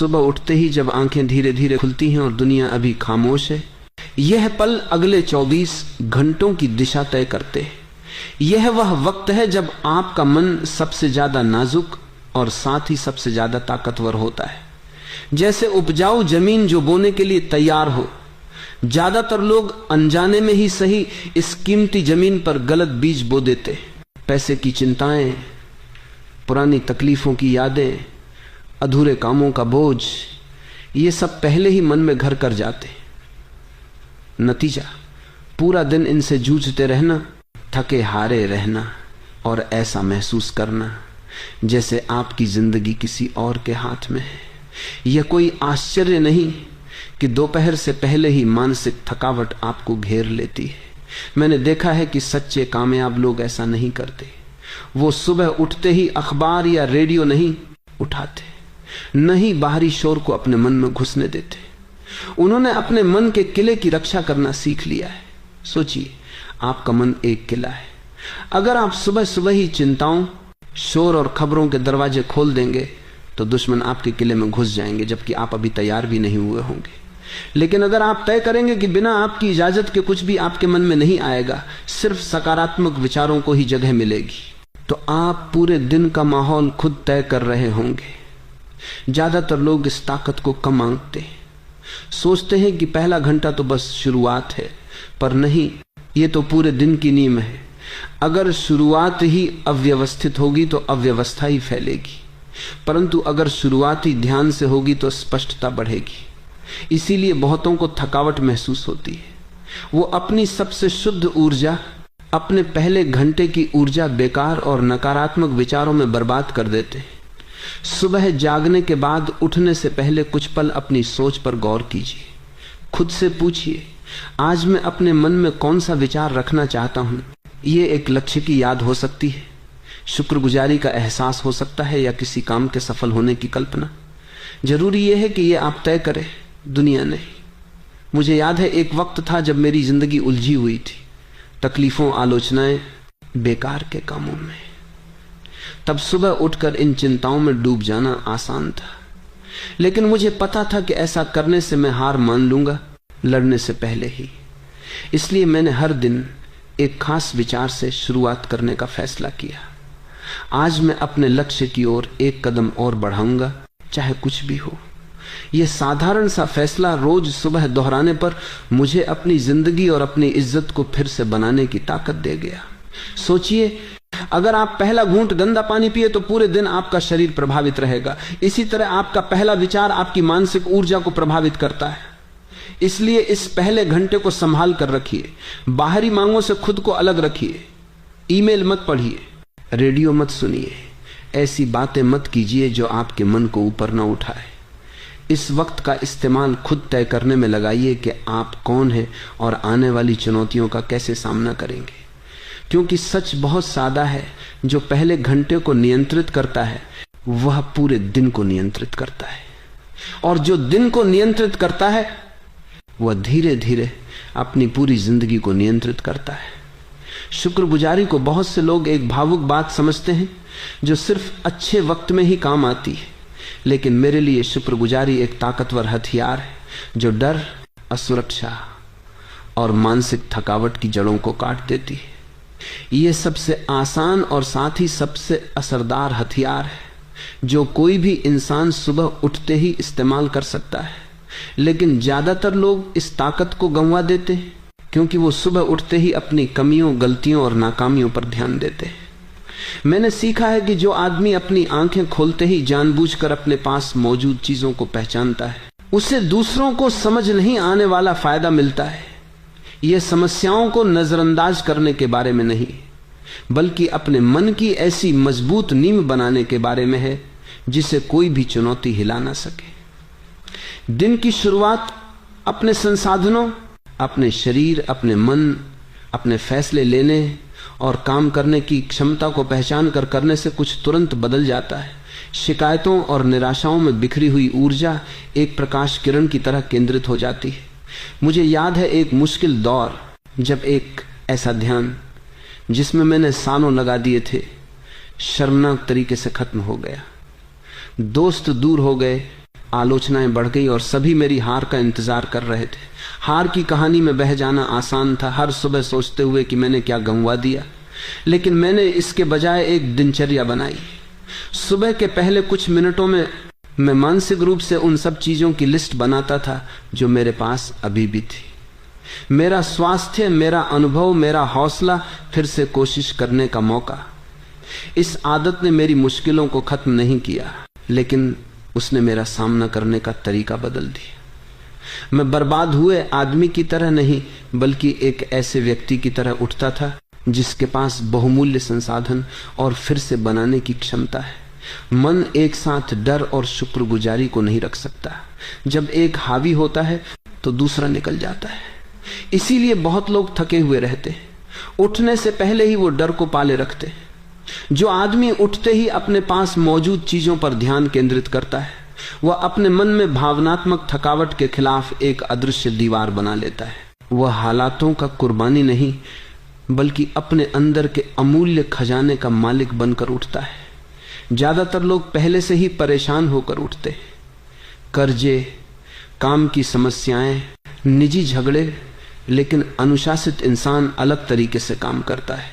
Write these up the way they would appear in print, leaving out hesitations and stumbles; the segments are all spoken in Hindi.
सुबह उठते ही जब आंखें धीरे धीरे खुलती हैं और दुनिया अभी खामोश है, यह पल अगले 24 घंटों की दिशा तय करते हैं। यह वह वक्त है जब आपका मन सबसे ज्यादा नाजुक और साथ ही सबसे ज्यादा ताकतवर होता है। जैसे उपजाऊ जमीन जो बोने के लिए तैयार हो। ज्यादातर लोग अनजाने में ही सही इस कीमती जमीन पर गलत बीज बो देते। पैसे की चिंताएं, पुरानी तकलीफों की यादें, अधूरे कामों का बोझ, ये सब पहले ही मन में घर कर जाते। नतीजा, पूरा दिन इनसे जूझते रहना, थके हारे रहना और ऐसा महसूस करना जैसे आपकी जिंदगी किसी और के हाथ में है। यह कोई आश्चर्य नहीं कि दोपहर से पहले ही मानसिक थकावट आपको घेर लेती है। मैंने देखा है कि सच्चे कामयाब लोग ऐसा नहीं करते। वो सुबह उठते ही अखबार या रेडियो नहीं उठाते, न ही बाहरी शोर को अपने मन में घुसने देते। उन्होंने अपने मन के किले की रक्षा करना सीख लिया है। सोचिए, आपका मन एक किला है। अगर आप सुबह सुबह ही चिंताओं, शोर और खबरों के दरवाजे खोल देंगे तो दुश्मन आपके किले में घुस जाएंगे, जबकि आप अभी तैयार भी नहीं हुए होंगे। लेकिन अगर आप तय करेंगे कि बिना आपकी इजाजत के कुछ भी आपके मन में नहीं आएगा, सिर्फ सकारात्मक विचारों को ही जगह मिलेगी, तो आप पूरे दिन का माहौल खुद तय कर रहे होंगे। ज्यादातर लोग इस ताकत को कम आंकते हैं, सोचते हैं कि पहला घंटा तो बस शुरुआत है, पर नहीं, ये तो पूरे दिन की नींव है। अगर शुरुआत ही अव्यवस्थित होगी तो अव्यवस्था ही फैलेगी, परंतु अगर शुरुआत ही ध्यान से होगी तो स्पष्टता बढ़ेगी। इसीलिए बहुतों को थकावट महसूस होती है। वो अपनी सबसे शुद्ध ऊर्जा, अपने पहले घंटे की ऊर्जा बेकार और नकारात्मक विचारों में बर्बाद कर देते हैं। सुबह जागने के बाद उठने से पहले कुछ पल अपनी सोच पर गौर कीजिए। खुद से पूछिए, आज मैं अपने मन में कौन सा विचार रखना चाहता हूं। ये एक लक्ष्य की याद हो सकती है, शुक्रगुजारी का एहसास हो सकता है, या किसी काम के सफल होने की कल्पना। जरूरी यह है कि ये आप तय करें, दुनिया नहीं। मुझे याद है, एक वक्त था जब मेरी जिंदगी उलझी हुई थी, तकलीफों, आलोचनाएं, बेकार के कामों में। तब सुबह उठकर इन चिंताओं में डूब जाना आसान था, लेकिन मुझे पता था कि ऐसा करने से मैं हार मान लूंगा लड़ने से पहले ही। इसलिए मैंने हर दिन एक खास विचार से शुरुआत करने का फैसला किया। आज मैं अपने लक्ष्य की ओर एक कदम और बढ़ाऊंगा, चाहे कुछ भी हो। यह साधारण सा फैसला रोज सुबह दोहराने पर मुझे अपनी जिंदगी और अपनी इज्जत को फिर से बनाने की ताकत दे गया। सोचिए, अगर आप पहला घूंट गंदा पानी पिए तो पूरे दिन आपका शरीर प्रभावित रहेगा। इसी तरह आपका पहला विचार आपकी मानसिक ऊर्जा को प्रभावित करता है। इसलिए इस पहले घंटे को संभाल कर रखिए। बाहरी मांगों से खुद को अलग रखिए। ईमेल मत पढ़िए, रेडियो मत सुनिए, ऐसी बातें मत कीजिए जो आपके मन को ऊपर न उठाए। इस वक्त का इस्तेमाल खुद तय करने में लगाइए कि आप कौन हैं और आने वाली चुनौतियों का कैसे सामना करेंगे। क्योंकि सच बहुत सादा है, जो पहले घंटे को नियंत्रित करता है वह पूरे दिन को नियंत्रित करता है, और जो दिन को नियंत्रित करता है वह धीरे धीरे अपनी पूरी जिंदगी को नियंत्रित करता है। शुक्रगुजारी को बहुत से लोग एक भावुक बात समझते हैं जो सिर्फ अच्छे वक्त में ही काम आती है, लेकिन मेरे लिए शुक्रगुजारी एक ताकतवर हथियार है जो डर, असुरक्षा और मानसिक थकावट की जड़ों को काट देती है। यह सबसे आसान और साथ ही सबसे असरदार हथियार है जो कोई भी इंसान सुबह उठते ही इस्तेमाल कर सकता है। लेकिन ज्यादातर लोग इस ताकत को गंवा देते हैं क्योंकि वो सुबह उठते ही अपनी कमियों, गलतियों और नाकामियों पर ध्यान देते हैं। मैंने सीखा है कि जो आदमी अपनी आंखें खोलते ही जानबूझकर अपने पास मौजूद चीजों को पहचानता है, उसे दूसरों को समझ नहीं आने वाला फायदा मिलता है। यह समस्याओं को नजरअंदाज करने के बारे में नहीं, बल्कि अपने मन की ऐसी मजबूत नींव बनाने के बारे में है जिसे कोई भी चुनौती हिला ना सके। दिन की शुरुआत अपने संसाधनों, अपने शरीर, अपने मन, अपने फैसले लेने और काम करने की क्षमता को पहचान कर करने से कुछ तुरंत बदल जाता है। शिकायतों और निराशाओं में बिखरी हुई ऊर्जा एक प्रकाश किरण की तरह केंद्रित हो जाती है। मुझे याद है एक मुश्किल दौर जब एक ऐसा ध्यान जिसमें मैंने सालों लगा दिए थे, शर्मनाक तरीके से खत्म हो गया। दोस्त दूर हो गए, आलोचनाएं बढ़ गई और सभी मेरी हार का इंतजार कर रहे थे। हार की कहानी में बह जाना आसान था, हर सुबह सोचते हुए कि मैंने क्या गंवा दिया, लेकिन मैंने इसके बजाय एक दिनचर्या बनाई। सुबह के पहले कुछ मिनटों में मैं मानसिक रूप से उन सब चीजों की लिस्ट बनाता था जो मेरे पास अभी भी थी। मेरा स्वास्थ्य, मेरा अनुभव, मेरा हौसला, फिर से कोशिश करने का मौका। इस आदत ने मेरी मुश्किलों को खत्म नहीं किया, लेकिन उसने मेरा सामना करने का तरीका बदल दिया। मैं बर्बाद हुए आदमी की तरह नहीं, बल्कि एक ऐसे व्यक्ति की तरह उठता था जिसके पास बहुमूल्य संसाधन और फिर से बनाने की क्षमता है। मन एक साथ डर और शुक्रगुजारी को नहीं रख सकता। जब एक हावी होता है तो दूसरा निकल जाता है। इसीलिए बहुत लोग थके हुए रहते हैं। उठने से पहले ही वो डर को पाले रखते हैं। जो आदमी उठते ही अपने पास मौजूद चीजों पर ध्यान केंद्रित करता है, वह अपने मन में भावनात्मक थकावट के खिलाफ एक अदृश्य दीवार बना लेता है। वह हालातों का कुर्बानी नहीं, बल्कि अपने अंदर के अमूल्य खजाने का मालिक बनकर उठता है। ज्यादातर लोग पहले से ही परेशान होकर उठते हैं। कर्जे, काम की समस्याएं, निजी झगड़े, लेकिन अनुशासित इंसान अलग तरीके से काम करता है।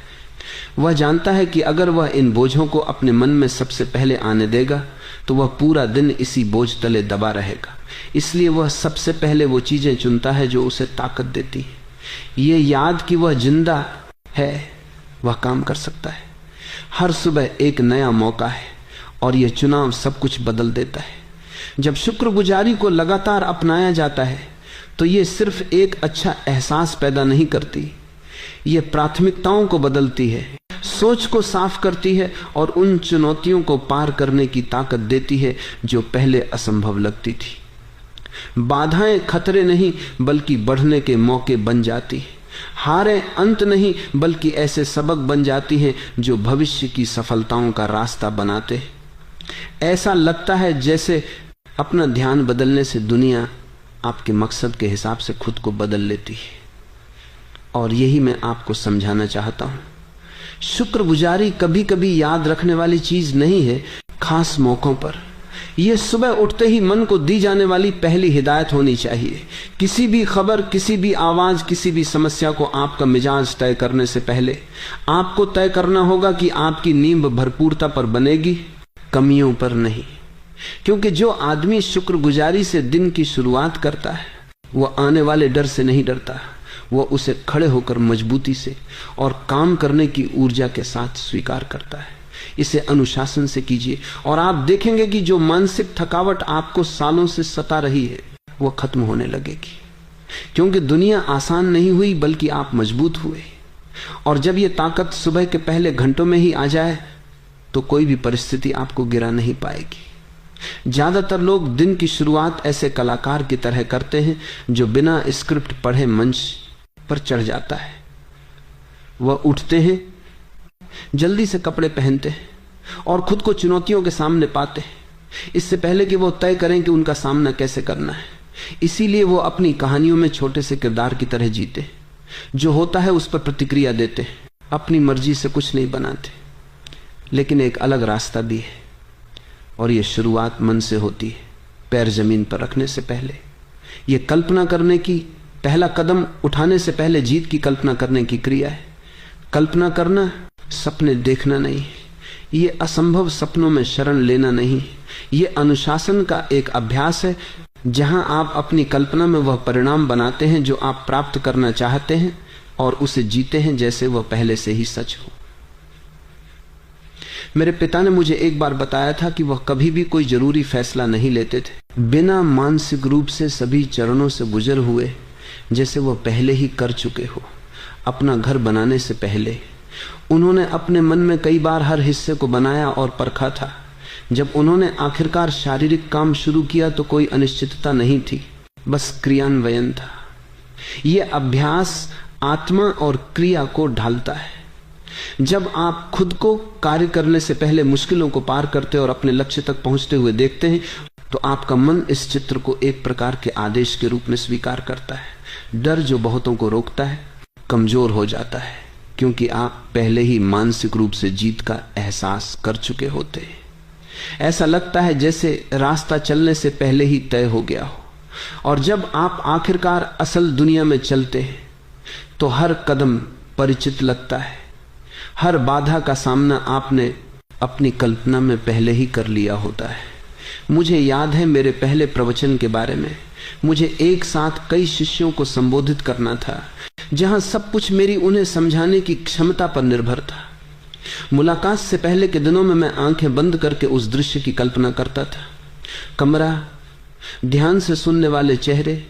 वह जानता है कि अगर वह इन बोझों को अपने मन में सबसे पहले आने देगा तो वह पूरा दिन इसी बोझ तले दबा रहेगा। इसलिए वह सबसे पहले वो चीजें चुनता है जो उसे ताकत देती है। ये याद कि वह जिंदा है, वह काम कर सकता है। हर सुबह एक नया मौका है और यह चुनाव सब कुछ बदल देता है। जब शुक्रगुजारी को लगातार अपनाया जाता है तो यह सिर्फ एक अच्छा एहसास पैदा नहीं करती, यह प्राथमिकताओं को बदलती है, सोच को साफ करती है और उन चुनौतियों को पार करने की ताकत देती है जो पहले असंभव लगती थी। बाधाएं खतरे नहीं, बल्कि बढ़ने के मौके बन जाती हैं। हारें अंत नहीं, बल्कि ऐसे सबक बन जाती हैं जो भविष्य की सफलताओं का रास्ता बनाते हैं। ऐसा लगता है जैसे अपना ध्यान बदलने से दुनिया आपके मकसद के हिसाब से खुद को बदल लेती है। और यही मैं आपको समझाना चाहता हूं। शुक्रगुजारी कभी कभी याद रखने वाली चीज नहीं है, खास मौकों पर। यह सुबह उठते ही मन को दी जाने वाली पहली हिदायत होनी चाहिए। किसी भी खबर, किसी भी आवाज, किसी भी समस्या को आपका मिजाज तय करने से पहले आपको तय करना होगा कि आपकी नींव भरपूरता पर बनेगी, कमियों पर नहीं। क्योंकि जो आदमी शुक्रगुजारी से दिन की शुरुआत करता है वह आने वाले डर से नहीं डरता, वह उसे खड़े होकर मजबूती से और काम करने की ऊर्जा के साथ स्वीकार करता है। इसे अनुशासन से कीजिए और आप देखेंगे कि जो मानसिक थकावट आपको सालों से सता रही है वह खत्म होने लगेगी। क्योंकि दुनिया आसान नहीं हुई, बल्कि आप मजबूत हुए। और जब यह ताकत सुबह के पहले घंटों में ही आ जाए तो कोई भी परिस्थिति आपको गिरा नहीं पाएगी। ज्यादातर लोग दिन की शुरुआत ऐसे कलाकार की तरह करते हैं जो बिना स्क्रिप्ट पढ़े मंच पर चढ़ जाता है। वह उठते हैं, जल्दी से कपड़े पहनते हैं और खुद को चुनौतियों के सामने पाते हैं इससे पहले कि वो तय करें कि उनका सामना कैसे करना है। इसीलिए वो अपनी कहानियों में छोटे से किरदार की तरह जीते, जो होता है उस पर प्रतिक्रिया देते, अपनी मर्जी से कुछ नहीं बनाते। लेकिन एक अलग रास्ता भी है और यह शुरुआत मन से होती है, पैर जमीन पर रखने से पहले। यह कल्पना करने की, पहला कदम उठाने से पहले जीत की कल्पना करने की क्रिया है। कल्पना करना सपने देखना नहीं, ये असंभव सपनों में शरण लेना नहीं, ये अनुशासन का एक अभ्यास है जहां आप अपनी कल्पना में वह परिणाम बनाते हैं जो आप प्राप्त करना चाहते हैं और उसे जीते हैं जैसे वह पहले से ही सच हो। मेरे पिता ने मुझे एक बार बताया था कि वह कभी भी कोई जरूरी फैसला नहीं लेते थे बिना मानसिक रूप से सभी चरणों से गुजर हुए, जैसे वह पहले ही कर चुके हो। अपना घर बनाने से पहले उन्होंने अपने मन में कई बार हर हिस्से को बनाया और परखा था। जब उन्होंने आखिरकार शारीरिक काम शुरू किया तो कोई अनिश्चितता नहीं थी, बस क्रियान्वयन था। यह अभ्यास आत्मा और क्रिया को ढालता है। जब आप खुद को कार्य करने से पहले मुश्किलों को पार करते और अपने लक्ष्य तक पहुंचते हुए देखते हैं तो आपका मन इस चित्र को एक प्रकार के आदेश के रूप में स्वीकार करता है। डर जो बहुतों को रोकता है कमजोर हो जाता है, क्योंकि आप पहले ही मानसिक रूप से जीत का एहसास कर चुके होते हैं। ऐसा लगता है जैसे रास्ता चलने से पहले ही तय हो गया हो। और जब आप आखिरकार असल दुनिया में चलते हैं तो हर कदम परिचित लगता है। हर बाधा का सामना आपने अपनी कल्पना में पहले ही कर लिया होता है। मुझे याद है मेरे पहले प्रवचन के बारे में, मुझे एक साथ कई शिष्यों को संबोधित करना था, जहां सब कुछ मेरी उन्हें समझाने की क्षमता पर निर्भर था। मुलाकात से पहले के दिनों में मैं आंखें बंद करके उस दृश्य की कल्पना करता था। कमरा, ध्यान से सुनने वाले चेहरे,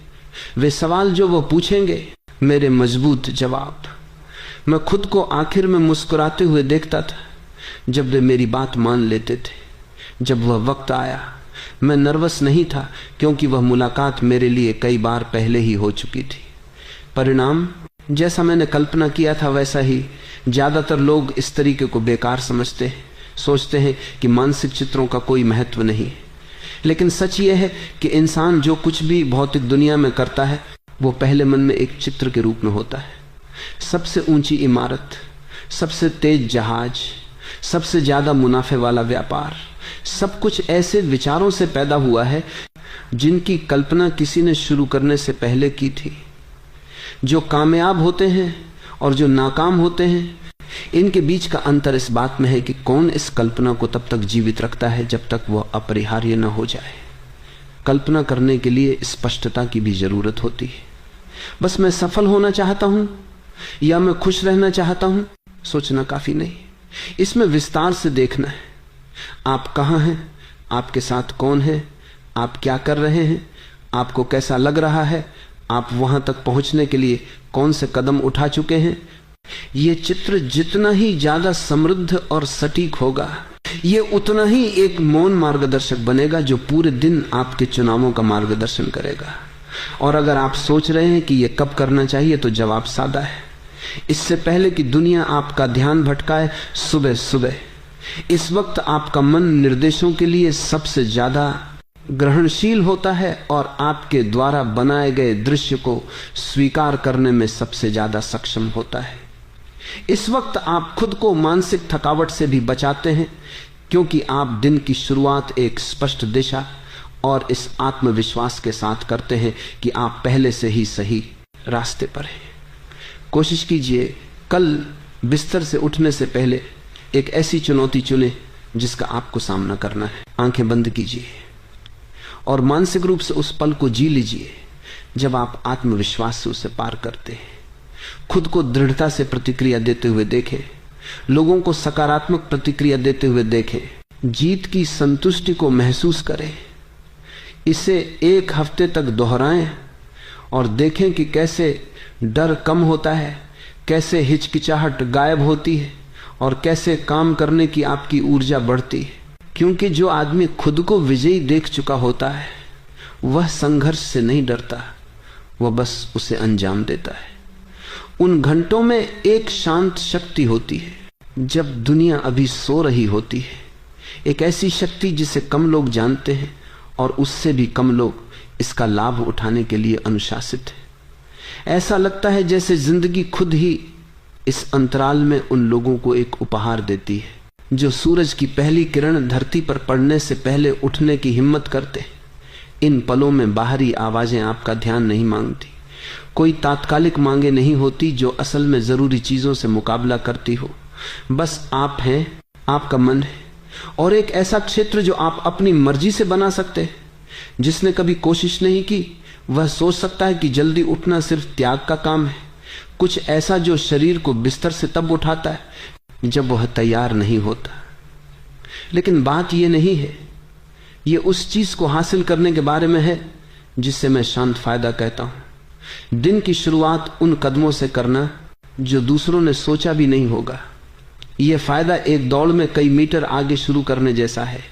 वे सवाल जो वो पूछेंगे, मेरे मजबूत जवाब। मैं खुद को आखिर में मुस्कुराते हुए देखता था जब वे मेरी बात मान लेते थे। जब वह वक्त आया, मैं नर्वस नहीं था क्योंकि वह मुलाकात मेरे लिए कई बार पहले ही हो चुकी थी। परिणाम जैसा मैंने कल्पना किया था वैसा ही। ज्यादातर लोग इस तरीके को बेकार समझते हैं, सोचते हैं कि मानसिक चित्रों का कोई महत्व नहीं। लेकिन सच यह है कि इंसान जो कुछ भी भौतिक दुनिया में करता है वो पहले मन में एक चित्र के रूप में होता है। सबसे ऊंची इमारत, सबसे तेज जहाज, सबसे ज्यादा मुनाफे वाला व्यापार, सब कुछ ऐसे विचारों से पैदा हुआ है जिनकी कल्पना किसी ने शुरू करने से पहले की थी। जो कामयाब होते हैं और जो नाकाम होते हैं, इनके बीच का अंतर इस बात में है कि कौन इस कल्पना को तब तक जीवित रखता है जब तक वह अपरिहार्य न हो जाए। कल्पना करने के लिए स्पष्टता की भी जरूरत होती है। बस मैं सफल होना चाहता हूं या मैं खुश रहना चाहता हूं, सोचना काफी नहीं। इसमें विस्तार से देखना है। आप कहां हैं, आपके साथ कौन है, आप क्या कर रहे हैं, आपको कैसा लग रहा है, आप वहां तक पहुंचने के लिए कौन से कदम उठा चुके हैं। यह चित्र जितना ही ज्यादा समृद्ध और सटीक होगा, यह उतना ही एक मौन मार्गदर्शक बनेगा जो पूरे दिन आपके चुनावों का मार्गदर्शन करेगा। और अगर आप सोच रहे हैं कि यह कब करना चाहिए, तो जवाब सादा है। इससे पहले कि दुनिया आपका ध्यान भटकाए, सुबह सुबह। इस वक्त आपका मन निर्देशों के लिए सबसे ज्यादा ग्रहणशील होता है और आपके द्वारा बनाए गए दृश्य को स्वीकार करने में सबसे ज्यादा सक्षम होता है। इस वक्त आप खुद को मानसिक थकावट से भी बचाते हैं क्योंकि आप दिन की शुरुआत एक स्पष्ट दिशा और इस आत्मविश्वास के साथ करते हैं कि आप पहले से ही सही रास्ते पर हैं। कोशिश कीजिए कल बिस्तर से उठने से पहले एक ऐसी चुनौती चुनें जिसका आपको सामना करना है। आंखें बंद कीजिए और मानसिक रूप से उस पल को जी लीजिए जब आप आत्मविश्वास से उसे पार करते हैं। खुद को दृढ़ता से प्रतिक्रिया देते हुए देखें, लोगों को सकारात्मक प्रतिक्रिया देते हुए देखें, जीत की संतुष्टि को महसूस करें। इसे एक हफ्ते तक दोहराएं और देखें कि कैसे डर कम होता है, कैसे हिचकिचाहट गायब होती है और कैसे काम करने की आपकी ऊर्जा बढ़ती है। क्योंकि जो आदमी खुद को विजयी देख चुका होता है वह संघर्ष से नहीं डरता, वह बस उसे अंजाम देता है। उन घंटों में एक शांत शक्ति होती है जब दुनिया अभी सो रही होती है, एक ऐसी शक्ति जिसे कम लोग जानते हैं और उससे भी कम लोग इसका लाभ उठाने के लिए अनुशासित है। ऐसा लगता है जैसे जिंदगी खुद ही इस अंतराल में उन लोगों को एक उपहार देती है जो सूरज की पहली किरण धरती पर पड़ने से पहले उठने की हिम्मत करते हैं। इन पलों में बाहरी आवाजें आपका ध्यान नहीं मांगती, कोई तात्कालिक मांगे नहीं होती जो असल में जरूरी चीजों से मुकाबला करती हो। बस आप हैं, आपका मन है और एक ऐसा क्षेत्र जो आप अपनी मर्जी से बना सकते हैं। जिसने कभी कोशिश नहीं की वह सोच सकता है कि जल्दी उठना सिर्फ त्याग का काम है, कुछ ऐसा जो शरीर को बिस्तर से तब उठाता है जब वह तैयार नहीं होता। लेकिन बात यह नहीं है, यह उस चीज को हासिल करने के बारे में है जिसे मैं शांत फायदा कहता हूं। दिन की शुरुआत उन कदमों से करना जो दूसरों ने सोचा भी नहीं होगा। यह फायदा एक दौड़ में कई मीटर आगे शुरू करने जैसा है,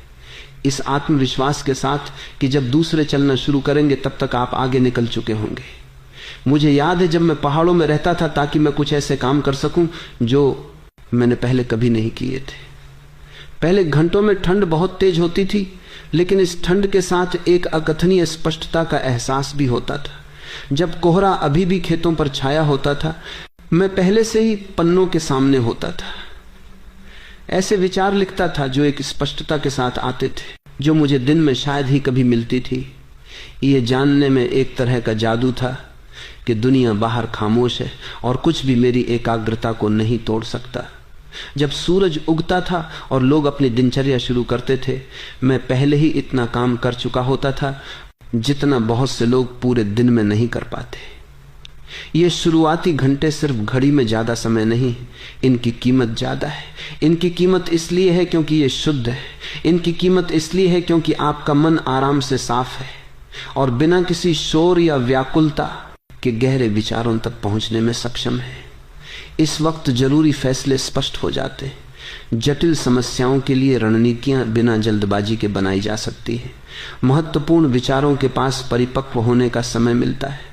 इस आत्मविश्वास के साथ कि जब दूसरे चलना शुरू करेंगे तब तक आप आगे निकल चुके होंगे। मुझे याद है जब मैं पहाड़ों में रहता था ताकि मैं कुछ ऐसे काम कर सकूं जो मैंने पहले कभी नहीं किए थे। पहले घंटों में ठंड बहुत तेज होती थी, लेकिन इस ठंड के साथ एक अकथनीय स्पष्टता का एहसास भी होता था। जब कोहरा अभी भी खेतों पर छाया होता था, मैं पहले से ही पन्नों के सामने होता था। ऐसे विचार लिखता था जो एक स्पष्टता के साथ आते थे, जो मुझे दिन में शायद ही कभी मिलती थी। ये जानने में एक तरह का जादू था कि दुनिया बाहर खामोश है और कुछ भी मेरी एकाग्रता को नहीं तोड़ सकता। जब सूरज उगता था और लोग अपनी दिनचर्या शुरू करते थे, मैं पहले ही इतना काम कर चुका होता था जितना बहुत से लोग पूरे दिन में नहीं कर पाते। ये शुरुआती घंटे सिर्फ घड़ी में ज्यादा समय नहीं, इनकी कीमत ज्यादा है। इनकी कीमत इसलिए है क्योंकि ये शुद्ध है। इनकी कीमत इसलिए है क्योंकि आपका मन आराम से साफ है और बिना किसी शोर या व्याकुलता के गहरे विचारों तक पहुंचने में सक्षम है। इस वक्त जरूरी फैसले स्पष्ट हो जाते हैं। जटिल समस्याओं के लिए रणनीतियां बिना जल्दबाजी के बनाई जा सकती है। महत्वपूर्ण विचारों के पास परिपक्व होने का समय मिलता है।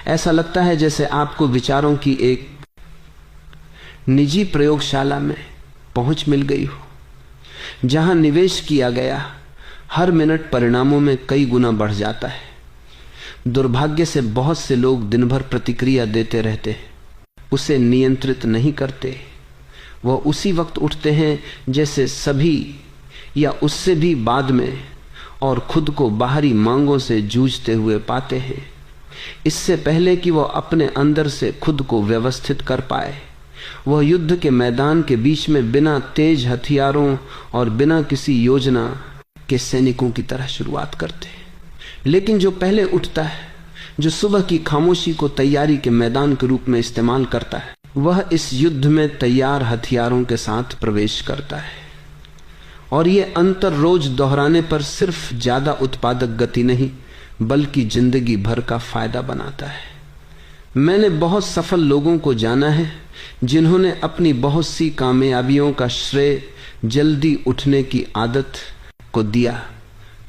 ऐसा लगता है जैसे आपको विचारों की एक निजी प्रयोगशाला में पहुंच मिल गई हो, जहां निवेश किया गया हर मिनट परिणामों में कई गुना बढ़ जाता है। दुर्भाग्य से बहुत से लोग दिन भर प्रतिक्रिया देते रहते हैं, उसे नियंत्रित नहीं करते। वह उसी वक्त उठते हैं जैसे सभी या उससे भी बाद में, और खुद को बाहरी मांगों से जूझते हुए पाते हैं। इससे पहले कि वह अपने अंदर से खुद को व्यवस्थित कर पाए, वह युद्ध के मैदान के बीच में बिना तेज हथियारों और बिना किसी योजना के सैनिकों की तरह शुरुआत करते हैं। लेकिन जो पहले उठता है, जो सुबह की खामोशी को तैयारी के मैदान के रूप में इस्तेमाल करता है, वह इस युद्ध में तैयार हथियारों के साथ प्रवेश करता है। और यह अंतर रोज दोहराने पर सिर्फ ज्यादा उत्पादक गति नहीं बल्कि जिंदगी भर का फायदा बनाता है। मैंने बहुत सफल लोगों को जाना है जिन्होंने अपनी बहुत सी कामयाबियों का श्रेय जल्दी उठने की आदत को दिया,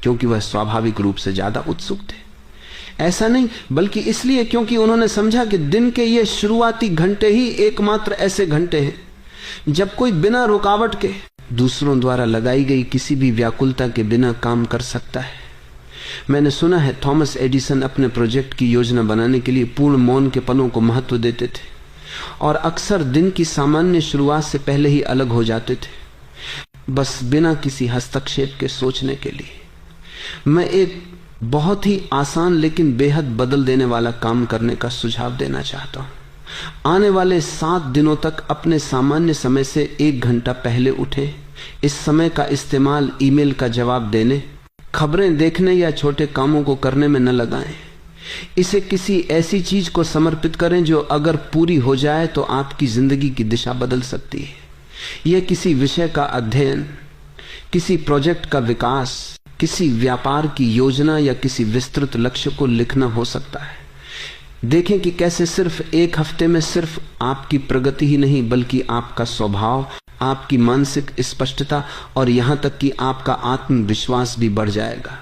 क्योंकि वह स्वाभाविक रूप से ज्यादा उत्सुक थे। ऐसा नहीं, बल्कि इसलिए क्योंकि उन्होंने समझा कि दिन के ये शुरुआती घंटे ही एकमात्र ऐसे घंटे हैं जब कोई बिना रुकावट के दूसरों द्वारा लगाई गई किसी भी व्याकुलता के बिना काम कर सकता है। मैंने सुना है थॉमस एडिसन अपने प्रोजेक्ट की योजना बनाने के लिए पूर्ण मौन के पलों को महत्व देते थे और अक्सर दिन की सामान्य शुरुआत से पहले ही अलग हो जाते थे, बस बिना किसी हस्तक्षेप के सोचने के लिए। मैं एक बहुत ही आसान लेकिन बेहद बदल देने वाला काम करने का सुझाव देना चाहता हूं। आने वाले 7 दिनों तक अपने सामान्य समय से 1 घंटा पहले उठें। इस समय का इस्तेमाल ईमेल का जवाब देने, खबरें देखने या छोटे कामों को करने में न लगाएं। इसे किसी ऐसी चीज को समर्पित करें जो अगर पूरी हो जाए तो आपकी जिंदगी की दिशा बदल सकती है। यह किसी विषय का अध्ययन, किसी प्रोजेक्ट का विकास, किसी व्यापार की योजना या किसी विस्तृत लक्ष्य को लिखना हो सकता है। देखें कि कैसे सिर्फ 1 हफ्ते में सिर्फ आपकी प्रगति ही नहीं बल्कि आपका स्वभाव, आपकी मानसिक स्पष्टता और यहां तक कि आपका आत्मविश्वास भी बढ़ जाएगा।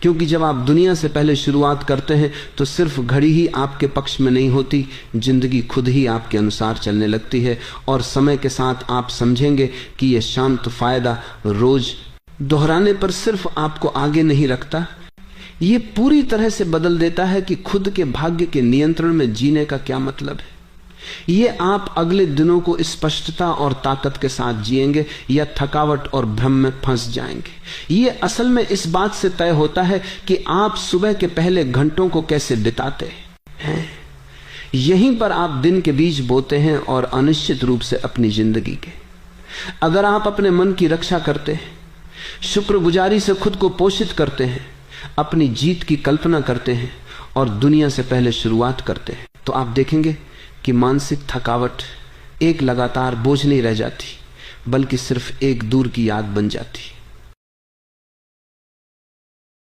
क्योंकि जब आप दुनिया से पहले शुरुआत करते हैं तो सिर्फ घड़ी ही आपके पक्ष में नहीं होती, जिंदगी खुद ही आपके अनुसार चलने लगती है। और समय के साथ आप समझेंगे कि यह शांत फायदा रोज दोहराने पर सिर्फ आपको आगे नहीं रखता, ये पूरी तरह से बदल देता है कि खुद के भाग्य के नियंत्रण में जीने का क्या मतलब है। ये आप अगले दिनों को स्पष्टता और ताकत के साथ जिएंगे या थकावट और भ्रम में फंस जाएंगे। ये असल में इस बात से तय होता है कि आप सुबह के पहले घंटों को कैसे बिताते हैं। यहीं पर आप दिन के बीज बोते हैं और अनिश्चित रूप से अपनी जिंदगी के। अगर आप अपने मन की रक्षा करते हैं, शुक्रगुजारी से खुद को पोषित करते हैं, अपनी जीत की कल्पना करते हैं और दुनिया से पहले शुरुआत करते हैं, तो आप देखेंगे कि मानसिक थकावट एक लगातार बोझ नहीं रह जाती बल्कि सिर्फ एक दूर की याद बन जाती।